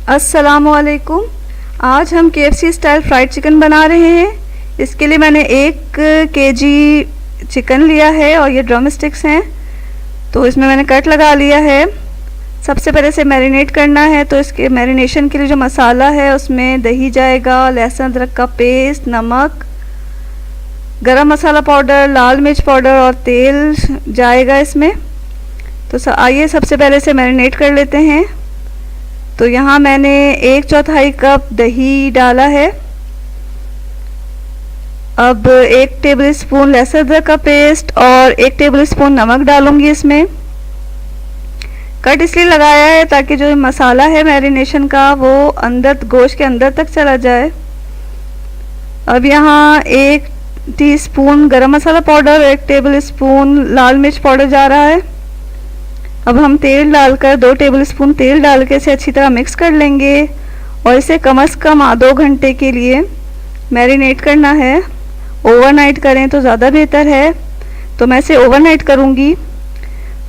अस्सलामुअलैकुम। आज हम KFC स्टाइल फ्राइड चिकन बना रहे हैं। इसके लिए मैंने 1 केजी चिकन लिया है और ये ड्रम स्टिक्स हैं, तो इसमें मैंने कट लगा लिया है। सबसे पहले इसे मैरिनेट करना है, तो इसके मैरिनेशन के लिए जो मसाला है उसमें दही जाएगा, लहसुन अदरक का पेस्ट, नमक, गरम मसाला पाउडर, लाल मिर्च पाउडर और तेल जाएगा इसमें। तो आइए सबसे पहले इसे मैरिनेट कर लेते हैं। तो यहाँ मैंने 1/4 कप दही डाला है। अब 1 टेबल स्पून लहसुन अदरक का पेस्ट और 1 टेबल स्पून नमक डालूंगी इसमें। कट इसलिए लगाया है ताकि जो मसाला है मैरिनेशन का वो अंदर गोश्त के अंदर तक चला जाए। अब यहाँ 1 टीस्पून गरम मसाला पाउडर, 1 टेबल स्पून लाल मिर्च पाउडर जा रहा है। अब हम तेल डालकर 2 टेबल स्पून तेल डाल के इसे अच्छी तरह मिक्स कर लेंगे और इसे कम से कम 2 घंटे के लिए मैरिनेट करना है। ओवरनाइट करें तो ज़्यादा बेहतर है, तो मैं इसे ओवरनाइट करूँगी।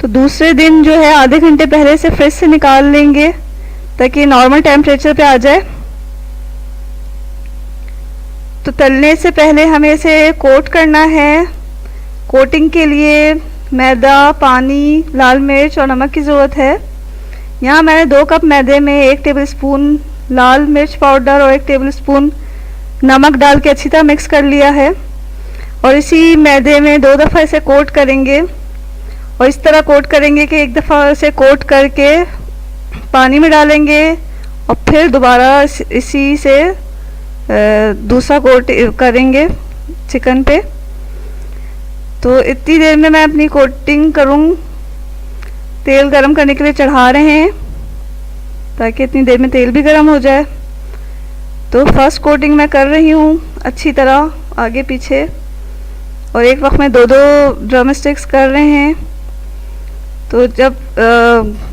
तो दूसरे दिन जो है आधे घंटे पहले से फ्रिज से निकाल लेंगे ताकि नॉर्मल टेम्परेचर पे आ जाए। तो तलने से पहले हमें इसे कोट करना है। कोटिंग के लिए मैदा, पानी, लाल मिर्च और नमक की ज़रूरत है। यहाँ मैंने 2 कप मैदे में 1 टेबल स्पून लाल मिर्च पाउडर और 1 टेबल स्पून नमक डाल के अच्छी तरह मिक्स कर लिया है और इसी मैदे में 2 दफ़ा इसे कोट करेंगे और इस तरह कोट करेंगे कि 1 दफ़ा इसे कोट करके पानी में डालेंगे और फिर दोबारा इसी से दूसरा कोट करेंगे चिकन पे। तो इतनी देर में मैं अपनी कोटिंग करूँ। तेल गरम करने के लिए चढ़ा रहे हैं ताकि इतनी देर में तेल भी गरम हो जाए। तो फर्स्ट कोटिंग मैं कर रही हूँ अच्छी तरह आगे पीछे, और एक वक्त में 2-2 ड्रम स्टिक्स कर रहे हैं। तो जब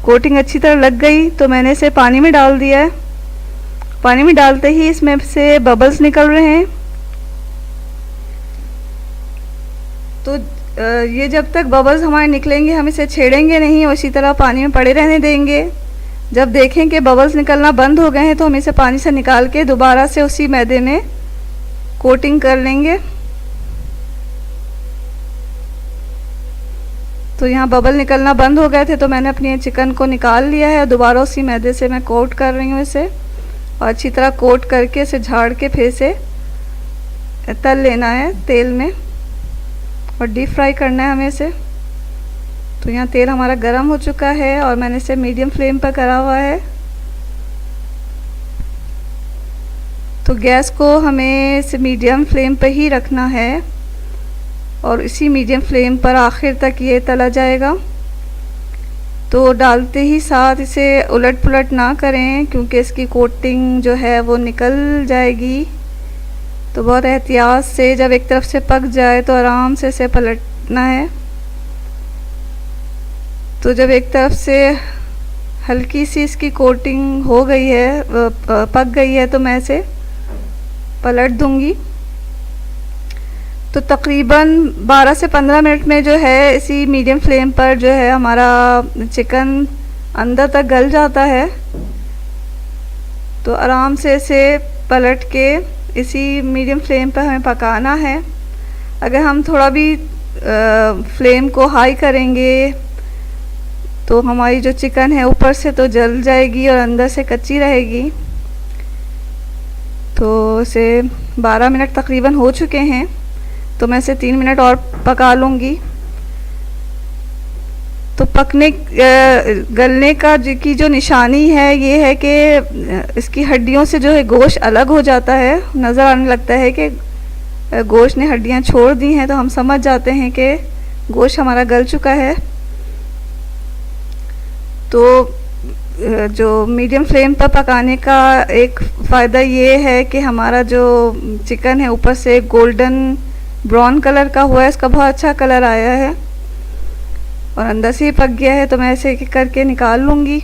कोटिंग अच्छी तरह लग गई तो मैंने इसे पानी में डाल दिया है। पानी में डालते ही इसमें से बबल्स निकल रहे हैं। तो ये जब तक बबल्स हमारे निकलेंगे हम इसे छेड़ेंगे नहीं और इसी तरह पानी में पड़े रहने देंगे। जब देखें कि बबल्स निकलना बंद हो गए हैं तो हम इसे पानी से निकाल के दोबारा से उसी मैदे में कोटिंग कर लेंगे। तो यहाँ बबल निकलना बंद हो गए थे तो मैंने अपनी चिकन को निकाल लिया है। दोबारा उसी मैदे से मैं कोट कर रही हूँ इसे, और अच्छी तरह कोट करके इसे झाड़ के फिर से तल लेना है तेल में और डीप फ्राई करना है हमें इसे। तो यहाँ तेल हमारा गर्म हो चुका है और मैंने इसे मीडियम फ्लेम पर करा हुआ है। तो गैस को हमें इसे मीडियम फ्लेम पर ही रखना है और इसी मीडियम फ्लेम पर आखिर तक ये तला जाएगा। तो डालते ही साथ इसे उलट पुलट ना करें क्योंकि इसकी कोटिंग जो है वो निकल जाएगी। तो बहुत एहतियात से जब एक तरफ से पक जाए तो आराम से इसे पलटना है। तो जब एक तरफ से हल्की सी इसकी कोटिंग हो गई है, पक गई है, तो मैं इसे पलट दूंगी। तो तकरीबन 12 से 15 मिनट में जो है इसी मीडियम फ्लेम पर जो है हमारा चिकन अंदर तक गल जाता है। तो आराम से इसे पलट के इसी मीडियम फ्लेम पर हमें पकाना है। अगर हम थोड़ा भी फ्लेम को हाई करेंगे तो हमारी जो चिकन है ऊपर से तो जल जाएगी और अंदर से कच्ची रहेगी। तो इसे 12 मिनट तकरीबन हो चुके हैं, तो मैं इसे 3 मिनट और पका लूँगी। तो पकने गलने का की जो निशानी है ये है कि इसकी हड्डियों से जो है गोश्त अलग हो जाता है। नज़र आने लगता है कि गोश्त ने हड्डियां छोड़ दी हैं, तो हम समझ जाते हैं कि गोश्त हमारा गल चुका है। तो जो मीडियम फ्लेम पर पकाने का एक फ़ायदा ये है कि हमारा जो चिकन है ऊपर से गोल्डन ब्राउन कलर का हुआ है, इसका बहुत अच्छा कलर आया है और अंदर से ही पक गया है। तो मैं इसे एक करके निकाल लूँगी।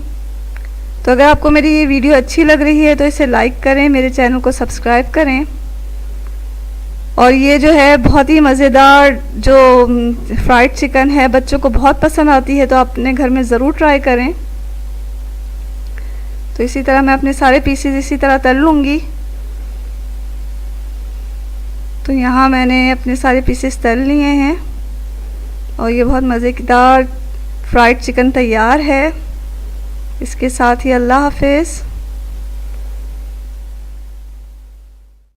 तो अगर आपको मेरी ये वीडियो अच्छी लग रही है तो इसे लाइक करें, मेरे चैनल को सब्सक्राइब करें। और ये जो है बहुत ही मज़ेदार जो फ्राइड चिकन है बच्चों को बहुत पसंद आती है, तो आप अपने घर में ज़रूर ट्राई करें। तो इसी तरह मैं अपने सारे पीसेस इसी तरह तल लूँगी। तो यहाँ मैंने अपने सारे पीसेस तल लिए हैं और ये बहुत मज़ेदार फ्राइड चिकन तैयार है। इसके साथ ही अल्लाह हाफ़िज़।